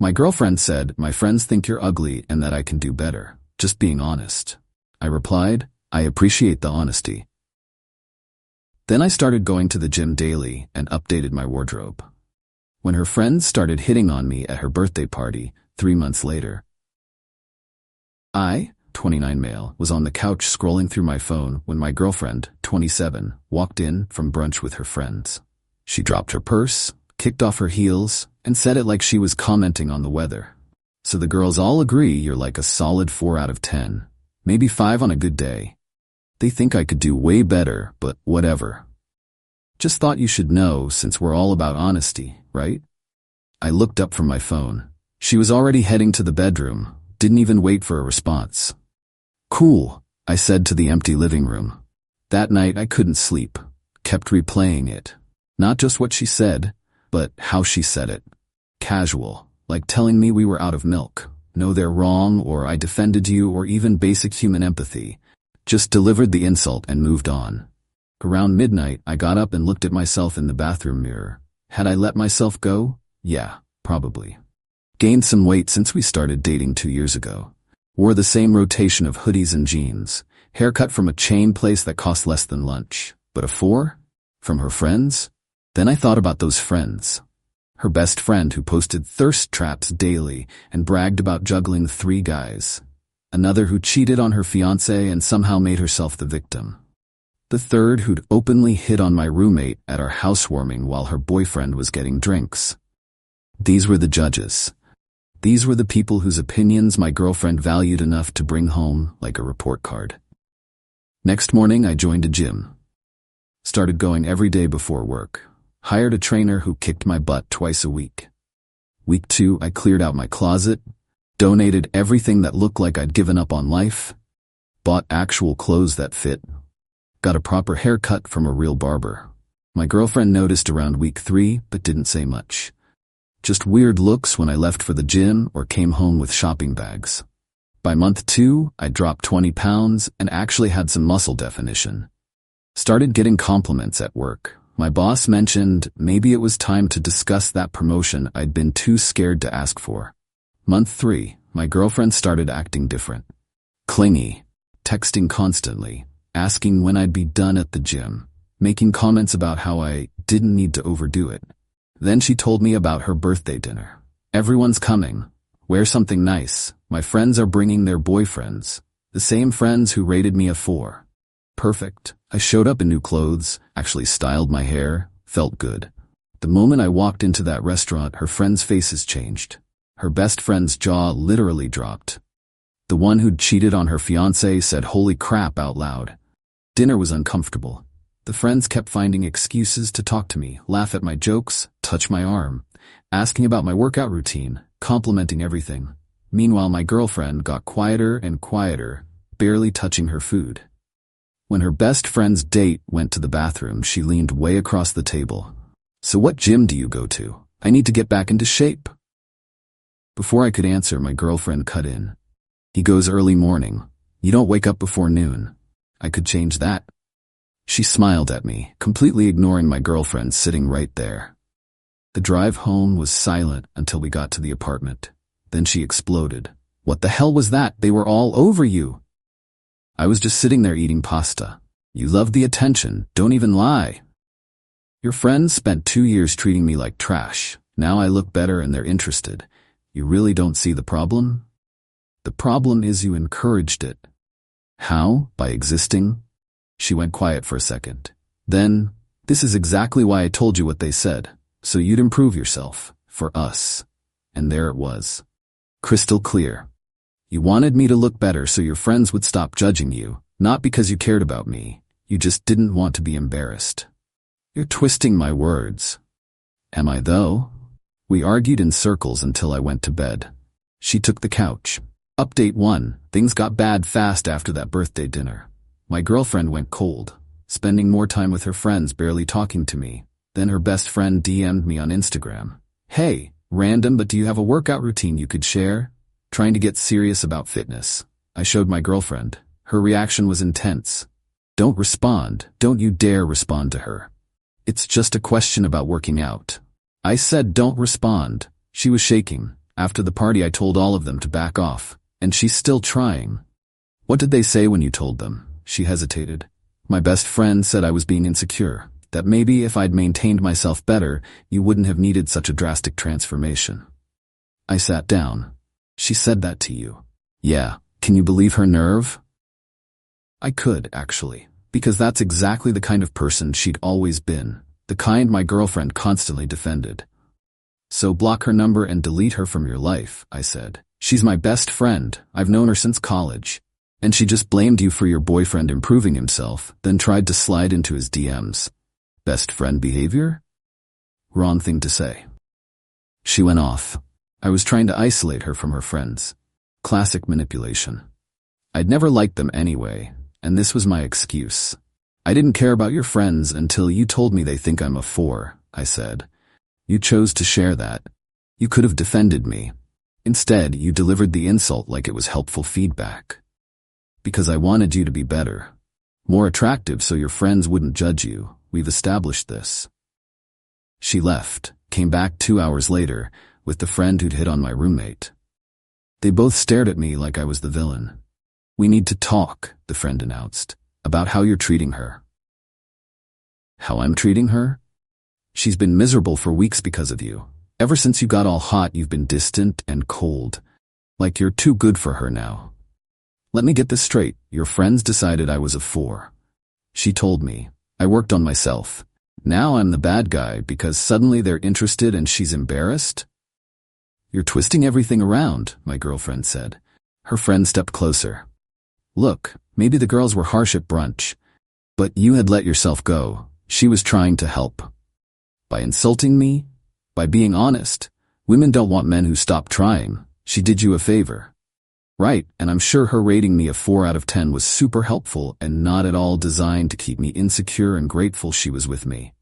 My girlfriend said, "My friends think you're ugly and that I can do better. Just being honest." I replied, "I appreciate the honesty." Then I started going to the gym daily and updated my wardrobe. When her friends started hitting on me at her birthday party 3 months later, I, 29 male, was on the couch scrolling through my phone when my girlfriend, 27, walked in from brunch with her friends. She dropped her purse, kicked off her heels, and said it like she was commenting on the weather. "So the girls all agree you're like a solid 4 out of 10, maybe 5 on a good day. They think I could do way better, but whatever. Just thought you should know since we're all about honesty, right?" I looked up from my phone. She was already heading to the bedroom, didn't even wait for a response. "Cool," I said to the empty living room. That night I couldn't sleep, kept replaying it. Not just what she said, but how she said it. Casual, like telling me we were out of milk. No, they're wrong, or I defended you, or even basic human empathy. Just delivered the insult and moved on. Around midnight, I got up and looked at myself in the bathroom mirror. Had I let myself go? Yeah, probably. Gained some weight since we started dating 2 years ago. Wore the same rotation of hoodies and jeans. Haircut from a chain place that cost less than lunch. But a 4? From her friends? Then I thought about those friends. Her best friend who posted thirst traps daily and bragged about juggling 3 guys. Another who cheated on her fiancé and somehow made herself the victim. The third who'd openly hit on my roommate at our housewarming while her boyfriend was getting drinks. These were the judges. These were the people whose opinions my girlfriend valued enough to bring home like a report card. Next morning, I joined a gym. Started going every day before work. Hired a trainer who kicked my butt twice a week. Week 2, I cleared out my closet, donated everything that looked like I'd given up on life, bought actual clothes that fit, got a proper haircut from a real barber. My girlfriend noticed around week 3, but didn't say much. Just weird looks when I left for the gym or came home with shopping bags. By month 2, I dropped 20 pounds and actually had some muscle definition. Started getting compliments at work. My boss mentioned maybe it was time to discuss that promotion I'd been too scared to ask for. Month 3, my girlfriend started acting different. Clingy, texting constantly, asking when I'd be done at the gym, making comments about how I didn't need to overdo it. Then she told me about her birthday dinner. "Everyone's coming. Wear something nice. My friends are bringing their boyfriends. The same friends who rated me a 4. Perfect. I showed up in new clothes, actually styled my hair, felt good. The moment I walked into that restaurant, her friends' faces changed. Her best friend's jaw literally dropped. The one who'd cheated on her fiancé said "holy crap" out loud. Dinner was uncomfortable. The friends kept finding excuses to talk to me, laugh at my jokes, touch my arm, asking about my workout routine, complimenting everything. Meanwhile, my girlfriend got quieter and quieter, barely touching her food. When her best friend's date went to the bathroom, she leaned way across the table. "So what gym do you go to? I need to get back into shape." Before I could answer, my girlfriend cut in. "He goes early morning. You don't wake up before noon." I could change that. She smiled at me, completely ignoring my girlfriend sitting right there. The drive home was silent until we got to the apartment. Then she exploded. "What the hell was that? They were all over you." I was just sitting there eating pasta. "You love the attention, don't even lie. Your friends spent 2 years treating me like trash. Now I look better and they're interested. You really don't see the problem? The problem is you encouraged it." "How? By existing?" She went quiet for a second. Then, "This is exactly why I told you what they said. So you'd improve yourself. For us." And there it was. Crystal clear. You wanted me to look better so your friends would stop judging you, not because you cared about me. You just didn't want to be embarrassed. You're twisting my words. Am I though? We argued in circles until I went to bed. She took the couch. Update 1. Things got bad fast after that birthday dinner. My girlfriend went cold, spending more time with her friends, barely talking to me. Then her best friend DM'd me on Instagram. "Hey, random, but do you have a workout routine you could share?" Trying to get serious about fitness. I showed my girlfriend. Her reaction was intense. "Don't respond. Don't you dare respond to her. It's just a question about working out." I said don't respond. She was shaking. After the party I told all of them to back off, and she's still trying. What did they say when you told them? She hesitated. My best friend said I was being insecure, that maybe if I'd maintained myself better, you wouldn't have needed such a drastic transformation. I sat down. She said that to you? Yeah. Can you believe her nerve? I could, actually, because that's exactly the kind of person she'd always been, the kind my girlfriend constantly defended. So block her number and delete her from your life, I said. She's my best friend. I've known her since college. And she just blamed you for your boyfriend improving himself, then tried to slide into his DMs. Best friend behavior? Wrong thing to say. She went off. I was trying to isolate her from her friends. Classic manipulation. I'd never liked them anyway, and this was my excuse. I didn't care about your friends until you told me they think I'm a 4, I said. You chose to share that. You could have defended me. Instead, you delivered the insult like it was helpful feedback. Because I wanted you to be better. More attractive so your friends wouldn't judge you. We've established this. She left, came back 2 hours later, with the friend who'd hit on my roommate. They both stared at me like I was the villain. We need to talk, the friend announced, about how you're treating her. How I'm treating her? She's been miserable for weeks because of you. Ever since you got all hot, you've been distant and cold. Like you're too good for her now. Let me get this straight. Your friends decided I was a 4. She told me. I worked on myself. Now I'm the bad guy because suddenly they're interested and she's embarrassed? You're twisting everything around, my girlfriend said. Her friend stepped closer. Look, maybe the girls were harsh at brunch, but you had let yourself go. She was trying to help. By insulting me? By being honest? Women don't want men who stop trying. She did you a favor. Right, and I'm sure her rating me a 4 out of 10 was super helpful and not at all designed to keep me insecure and grateful she was with me.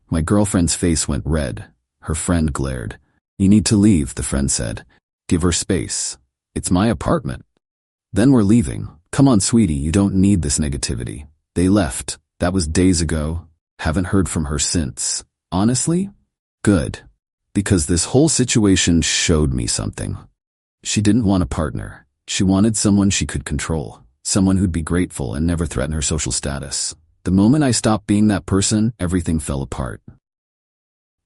My girlfriend's face went red. Her friend glared. You need to leave, the friend said. Give her space. It's my apartment. Then we're leaving. Come on, sweetie, you don't need this negativity. They left. That was days ago. Haven't heard from her since. Honestly? Good. Because this whole situation showed me something. She didn't want a partner. She wanted someone she could control, someone who'd be grateful and never threaten her social status. The moment I stopped being that person, everything fell apart.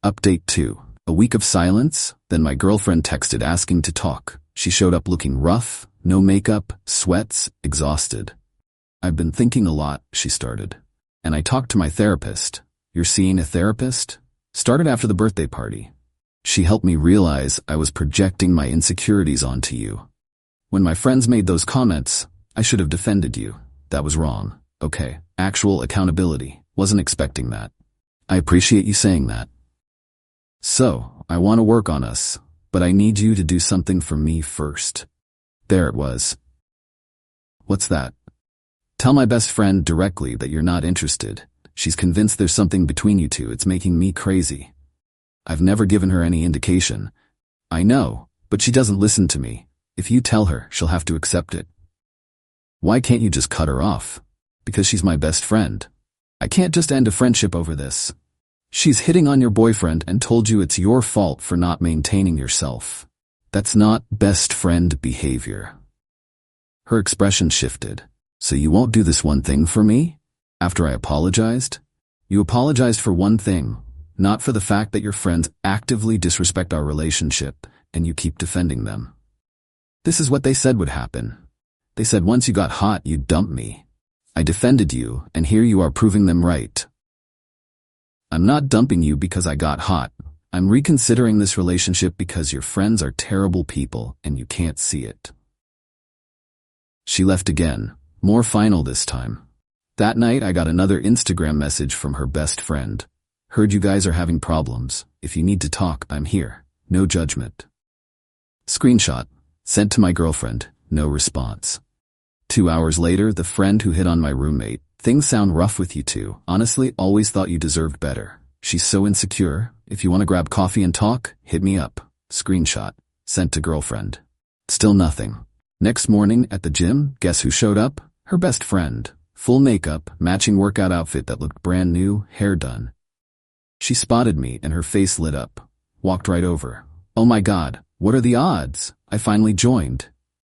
Update 2. A week of silence, then my girlfriend texted asking to talk. She showed up looking rough, no makeup, sweats, exhausted. I've been thinking a lot, she started. And I talked to my therapist. You're seeing a therapist? Started after the birthday party. She helped me realize I was projecting my insecurities onto you. When my friends made those comments, I should have defended you. That was wrong. Okay, actual accountability. Wasn't expecting that. I appreciate you saying that. So, I want to work on us, but I need you to do something for me first. There it was. What's that? Tell my best friend directly that you're not interested. She's convinced there's something between you two. It's making me crazy. I've never given her any indication. I know, but she doesn't listen to me. If you tell her, she'll have to accept it. Why can't you just cut her off? Because she's my best friend. I can't just end a friendship over this. She's hitting on your boyfriend and told you it's your fault for not maintaining yourself. That's not best friend behavior. Her expression shifted. So you won't do this one thing for me? After I apologized? You apologized for one thing, not for the fact that your friends actively disrespect our relationship and you keep defending them. This is what they said would happen. They said once you got hot, you'd dump me. I defended you, and here you are proving them right. I'm not dumping you because I got hot. I'm reconsidering this relationship because your friends are terrible people and you can't see it. She left again, more final this time. That night I got another Instagram message from her best friend. Heard you guys are having problems. If you need to talk, I'm here. No judgment. Screenshot. Sent to my girlfriend. No response. 2 hours later, the friend who hit on my roommate. Things sound rough with you two. Honestly, always thought you deserved better. She's so insecure. If you want to grab coffee and talk, hit me up. Screenshot. Sent to girlfriend. Still nothing. Next morning at the gym, guess who showed up? Her best friend. Full makeup, matching workout outfit that looked brand new, hair done. She spotted me and her face lit up. Walked right over. Oh my God, What are the odds? I finally joined.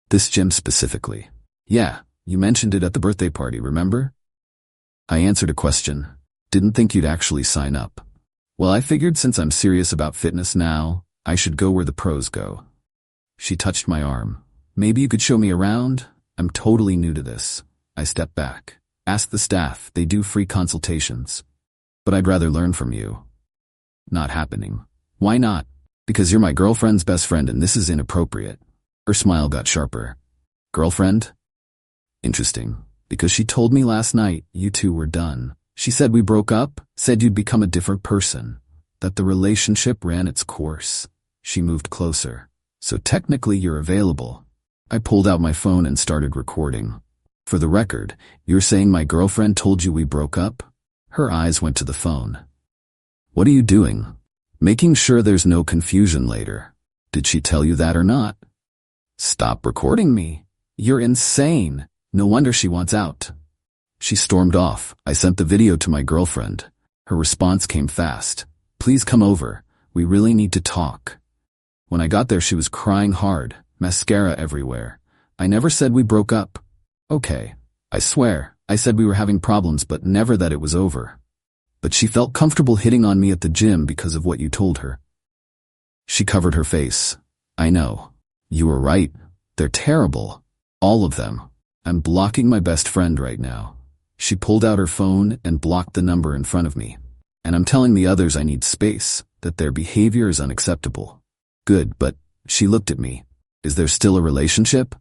This gym specifically. Yeah, you mentioned it at the birthday party, remember? I answered a question. Didn't think you'd actually sign up. Well, I figured since I'm serious about fitness now, I should go where the pros go. She touched my arm. Maybe you could show me around? I'm totally new to this. I stepped back. Ask the staff, they do free consultations. But I'd rather learn from you. Not happening. Why not? Because you're my girlfriend's best friend and this is inappropriate. Her smile got sharper. Girlfriend? Interesting. Because she told me last night you two were done. She said we broke up, said you'd become a different person, that the relationship ran its course. She moved closer. So technically you're available. I pulled out my phone and started recording. For the record, you're saying my girlfriend told you we broke up? Her eyes went to the phone. What are you doing? Making sure there's no confusion later. Did she tell you that or not? Stop recording me. You're insane. No wonder she wants out. She stormed off. I sent the video to my girlfriend. Her response came fast. Please come over. We really need to talk. When I got there, she was crying hard, mascara everywhere. I never said we broke up. Okay. I swear, I said we were having problems, but never that it was over. But she felt comfortable hitting on me at the gym because of what you told her. She covered her face. I know. You were right. They're terrible. All of them. I'm blocking my best friend right now. She pulled out her phone and blocked the number in front of me. And I'm telling the others I need space, that their behavior is unacceptable. Good, but she looked at me. Is there still a relationship?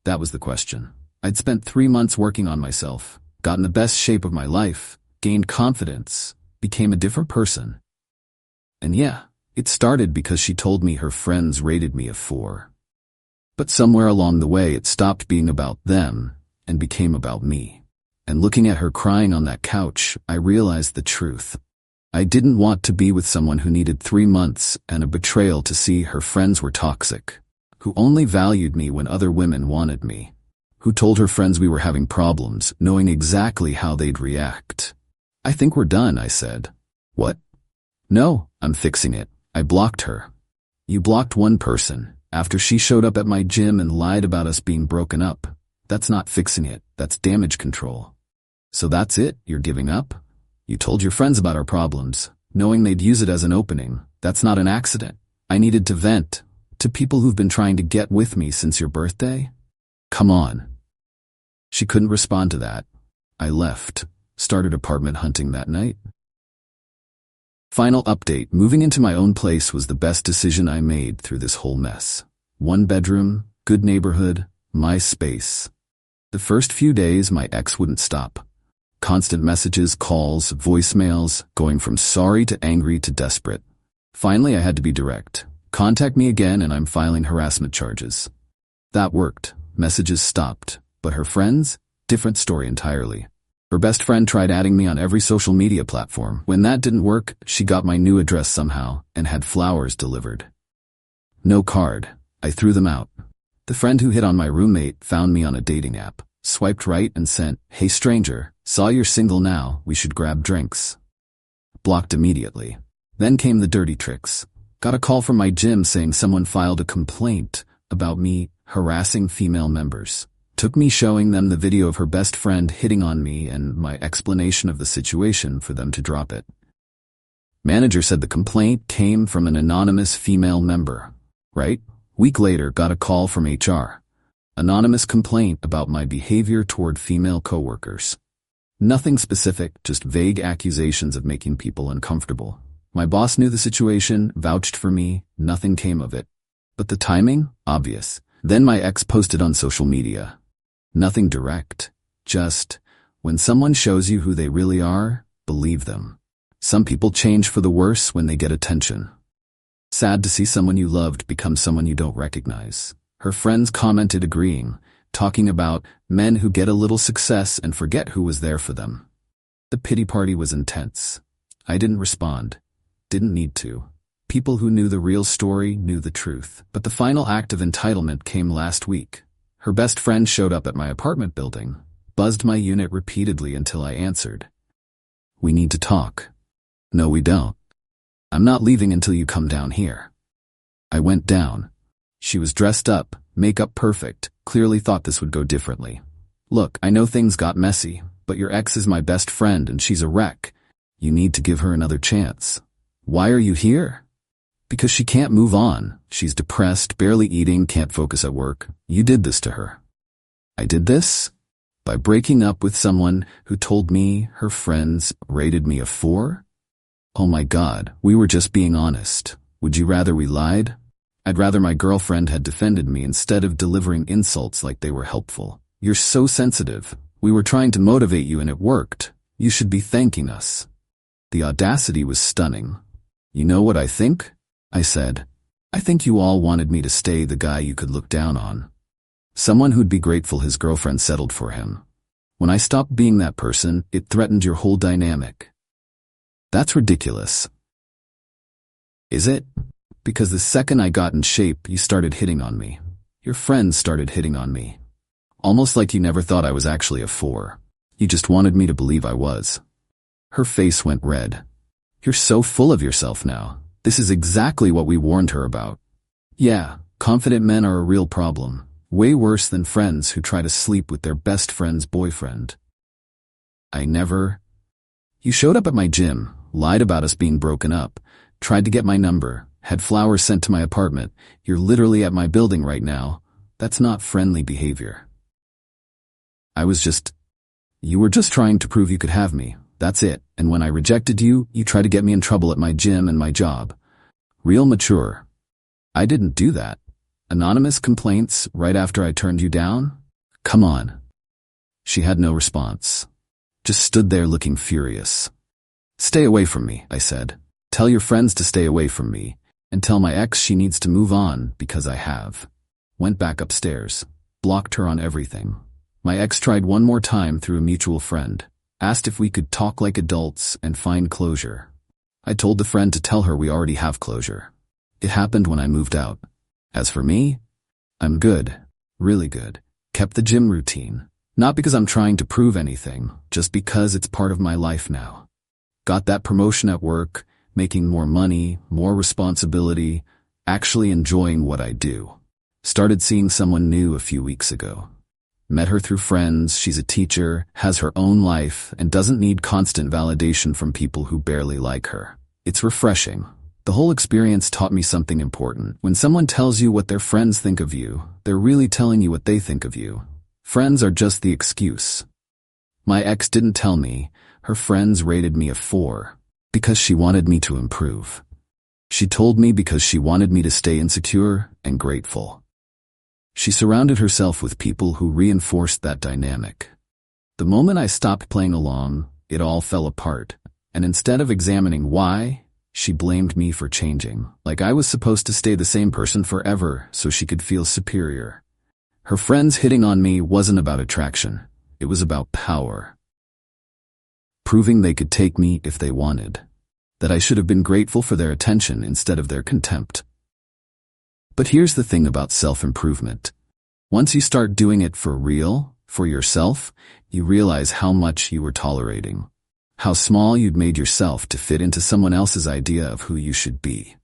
That was the question. I'd spent 3 months working on myself, gotten the best shape of my life, gained confidence, became a different person. And yeah, it started because she told me her friends rated me a 4. But somewhere along the way it stopped being about them and became about me. And looking at her crying on that couch, I realized the truth. I didn't want to be with someone who needed 3 months and a betrayal to see her friends were toxic, who only valued me when other women wanted me, who told her friends we were having problems, knowing exactly how they'd react. I think we're done, I said. What? No, I'm fixing it. I blocked her. You blocked one person, after she showed up at my gym and lied about us being broken up. That's not fixing it, that's damage control. So that's it, you're giving up? You told your friends about our problems, knowing they'd use it as an opening. That's not an accident. I needed to vent, to people who've been trying to get with me since your birthday? Come on. She couldn't respond to that. I left, started apartment hunting that night. Final update, moving into my own place was the best decision I made through this whole mess. 1 bedroom, good neighborhood, my space. The first few days my ex wouldn't stop. Constant messages, calls, voicemails, going from sorry to angry to desperate. Finally I had to be direct. Contact me again and I'm filing harassment charges. That worked. Messages stopped. But her friends? Different story entirely. Her best friend tried adding me on every social media platform. When that didn't work, she got my new address somehow and had flowers delivered. No card. I threw them out. The friend who hit on my roommate found me on a dating app, swiped right and sent, "Hey stranger, saw you're single now, we should grab drinks." Blocked immediately. Then came the dirty tricks. Got a call from my gym saying someone filed a complaint about me harassing female members. Took me showing them the video of her best friend hitting on me and my explanation of the situation for them to drop it. Manager said the complaint came from an anonymous female member. Right? Week later, got a call from HR. Anonymous complaint about my behavior toward female coworkers. Nothing specific, just vague accusations of making people uncomfortable. My boss knew the situation, vouched for me, nothing came of it. But the timing? Obvious. Then my ex posted on social media. Nothing direct. Just, when someone shows you who they really are, believe them. Some people change for the worse when they get attention. Sad to see someone you loved become someone you don't recognize. Her friends commented agreeing, talking about men who get a little success and forget who was there for them. The pity party was intense. I didn't respond. Didn't need to. People who knew the real story knew the truth. But the final act of entitlement came last week. Her best friend showed up at my apartment building, buzzed my unit repeatedly until I answered. We need to talk. No, we don't. I'm not leaving until you come down here. I went down. She was dressed up, makeup perfect, clearly thought this would go differently. Look, I know things got messy, but your ex is my best friend and she's a wreck. You need to give her another chance. Why are you here? Because she can't move on. She's depressed, barely eating, can't focus at work. You did this to her. I did this? By breaking up with someone who told me her friends rated me a 4? Oh my God, we were just being honest. Would you rather we lied? I'd rather my girlfriend had defended me instead of delivering insults like they were helpful. You're so sensitive. We were trying to motivate you and it worked. You should be thanking us. The audacity was stunning. You know what I think? I said. I think you all wanted me to stay the guy you could look down on. Someone who'd be grateful his girlfriend settled for him. When I stopped being that person, it threatened your whole dynamic. That's ridiculous. Is it? Because the second I got in shape, you started hitting on me. Your friends started hitting on me. Almost like you never thought I was actually a 4. You just wanted me to believe I was. Her face went red. You're so full of yourself now. This is exactly what we warned her about. Yeah, confident men are a real problem. Way worse than friends who try to sleep with their best friend's boyfriend. You showed up at my gym, lied about us being broken up, tried to get my number, had flowers sent to my apartment. You're literally at my building right now. That's not friendly behavior. You were just trying to prove you could have me. That's it. And when I rejected you, you tried to get me in trouble at my gym and my job. Real mature. I didn't do that. Anonymous complaints right after I turned you down? Come on. She had no response. Just stood there looking furious. Stay away from me, I said. Tell your friends to stay away from me, and tell my ex she needs to move on because I have. Went back upstairs. Blocked her on everything. My ex tried one more time through a mutual friend. Asked if we could talk like adults and find closure. I told the friend to tell her we already have closure. It happened when I moved out. As for me, I'm good. Really good. Kept the gym routine. Not because I'm trying to prove anything, just because it's part of my life now. Got that promotion at work, making more money, more responsibility, actually enjoying what I do. Started seeing someone new a few weeks ago. Met her through friends, she's a teacher, has her own life, and doesn't need constant validation from people who barely like her. It's refreshing. The whole experience taught me something important. When someone tells you what their friends think of you, they're really telling you what they think of you. Friends are just the excuse. My ex didn't tell me. Her friends rated me a 4 because she wanted me to improve. She told me because she wanted me to stay insecure and grateful. She surrounded herself with people who reinforced that dynamic. The moment I stopped playing along, it all fell apart, and instead of examining why, she blamed me for changing, like I was supposed to stay the same person forever so she could feel superior. Her friends hitting on me wasn't about attraction, it was about power. Proving they could take me if they wanted. That I should have been grateful for their attention instead of their contempt. But here's the thing about self-improvement. Once you start doing it for real, for yourself, you realize how much you were tolerating. How small you'd made yourself to fit into someone else's idea of who you should be.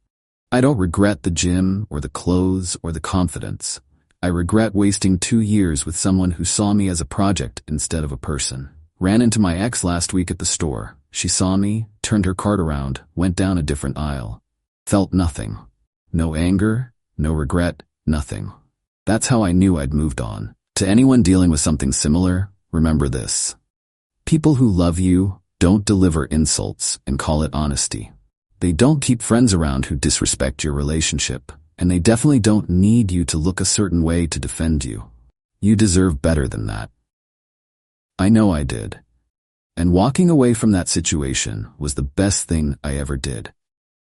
I don't regret the gym or the clothes or the confidence. I regret wasting 2 years with someone who saw me as a project instead of a person. Ran into my ex last week at the store. She saw me, turned her cart around, went down a different aisle. Felt nothing. No anger, no regret, nothing. That's how I knew I'd moved on. To anyone dealing with something similar, remember this. People who love you don't deliver insults and call it honesty. They don't keep friends around who disrespect your relationship, and they definitely don't need you to look a certain way to defend you. You deserve better than that. I know I did. And walking away from that situation was the best thing I ever did.